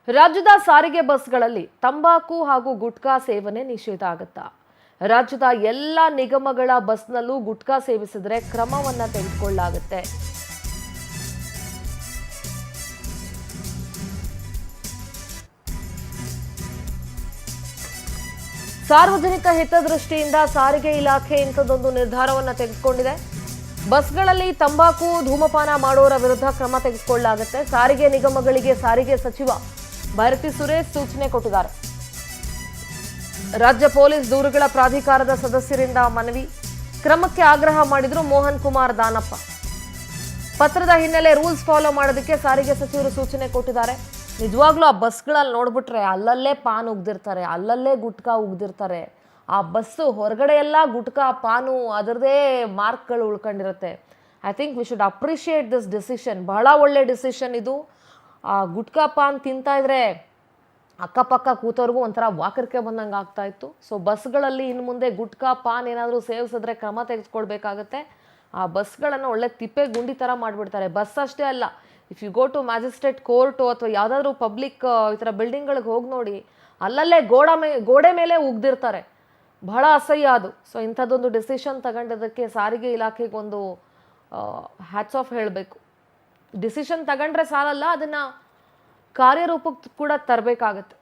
ರಾಜ್ಯದ ಸಾರಿಗೆ ಬಸ್ಗಳಲ್ಲಿ ತಂಬಾಕು ಹಾಗೂ ಗುಟ್ಕಾ ಸೇವನೆ ನಿಷೇಧ ಆಗುತ್ತಾ? ರಾಜ್ಯದ ಎಲ್ಲ ನಿಗಮಗಳ ಬಸ್ನಲ್ಲೂ ಗುಟ್ಕಾ ಸೇವಿಸಿದ್ರೆ ಕ್ರಮವನ್ನ ತೆಗೆದುಕೊಳ್ಳಲಾಗುತ್ತೆ. ಸಾರ್ವಜನಿಕ ಹಿತದೃಷ್ಟಿಯಿಂದ ಸಾರಿಗೆ ಇಲಾಖೆ ಇಂಥದ್ದೊಂದು ನಿರ್ಧಾರವನ್ನ ತೆಗೆದುಕೊಂಡಿದೆ. ಬಸ್ಗಳಲ್ಲಿ ತಂಬಾಕು ಧೂಮಪಾನ ಮಾಡೋರ ವಿರುದ್ಧ ಕ್ರಮ ತೆಗೆದುಕೊಳ್ಳಲಾಗುತ್ತೆ. ಸಾರಿಗೆ ನಿಗಮಗಳಿಗೆ ಸಾರಿಗೆ ಸಚಿವ ಭಾರತಿ ಸುರೇಶ್ ಸೂಚನೆ ಕೊಟ್ಟಿದ್ದಾರೆ. ರಾಜ್ಯ ಪೊಲೀಸ್ ದೂರುಗಳ ಪ್ರಾಧಿಕಾರದ ಸದಸ್ಯರಿಂದ ಮನವಿ, ಕ್ರಮಕ್ಕೆ ಆಗ್ರಹ ಮಾಡಿದ್ರು ಮೋಹನ್ ಕುಮಾರ್ ದಾನಪ್ಪ. ಪತ್ರದ ಹಿನ್ನೆಲೆ ರೂಲ್ಸ್ ಫಾಲೋ ಮಾಡೋದಕ್ಕೆ ಸಾರಿಗೆ ಸಚಿವರು ಸೂಚನೆ ಕೊಟ್ಟಿದ್ದಾರೆ. ನಿಜವಾಗ್ಲೂ ಆ ಬಸ್ಗಳಲ್ಲಿ ನೋಡ್ಬಿಟ್ರೆ ಅಲ್ಲಲ್ಲೇ ಪಾನ್ ಉಗ್ದಿರ್ತಾರೆ, ಅಲ್ಲಲ್ಲೇ ಗುಟ್ಕಾ ಉಗ್ದಿರ್ತಾರೆ. ಆ ಬಸ್ಸು ಹೊರಗಡೆ ಎಲ್ಲ ಗುಟ್ಕಾ ಪಾನು ಅದರದೇ ಮಾರ್ಕ್ಗಳು ಉಳ್ಕೊಂಡಿರುತ್ತೆ. I think we should appreciate this decision. ಬಹಳ ಒಳ್ಳೆ ಡಿಸಿಷನ್ ಇದು. ಆ ಗುಟ್ಕಾ ಪಾನ್ ತಿಂತಾ ಇದ್ರೆ ಅಕ್ಕಪಕ್ಕ ಕೂತವ್ರಿಗೂ ಒಂಥರ ವಾಕರಿಕೆ ಬಂದಂಗೆ ಆಗ್ತಾ ಇತ್ತು. ಸೊ ಬಸ್ಗಳಲ್ಲಿ ಇನ್ನು ಮುಂದೆ ಗುಟ್ಕಾ ಪಾನ್ ಏನಾದರೂ ಸೇವಿಸಿದ್ರೆ ಕ್ರಮ ತೆಗೆದುಕೊಳ್ಬೇಕಾಗತ್ತೆ. ಆ ಬಸ್ಗಳನ್ನು ಒಳ್ಳೆ ತಿಪ್ಪೆ ಗುಂಡಿ ಥರ ಮಾಡಿಬಿಡ್ತಾರೆ. ಬಸ್ ಅಷ್ಟೇ ಅಲ್ಲ, if you go to magistrate court ಅಥವಾ ಯಾವುದಾದ್ರೂ ಪಬ್ಲಿಕ್ ಈ ಥರ ಬಿಲ್ಡಿಂಗ್ಗಳಿಗೆ ಹೋಗಿ ನೋಡಿ, ಅಲ್ಲಲ್ಲೇ ಗೋಡೆ ಮೇಲೆ ಉಗ್ದಿರ್ತಾರೆ. ಬಹಳ ಅಸಹ್ಯ ಅದು. ಸೊ ಇಂಥದ್ದೊಂದು ಡಿಸಿಷನ್ ತಗೊಂಡಿದ್ದಕ್ಕೆ ಸಾರಿಗೆ ಇಲಾಖೆಗೆ ಒಂದು ಹ್ಯಾಟ್ಸ್ ಆಫ್ ಹೇಳಬೇಕು. ಡಿಸಿಷನ್ ತಗೊಂಡ್ರೆ ಸಾಲಲ್ಲ, ಅದನ್ನು ಕಾರ್ಯರೂಪಕ್ಕೆ ಕೂಡ ತರಬೇಕಾಗತ್ತೆ.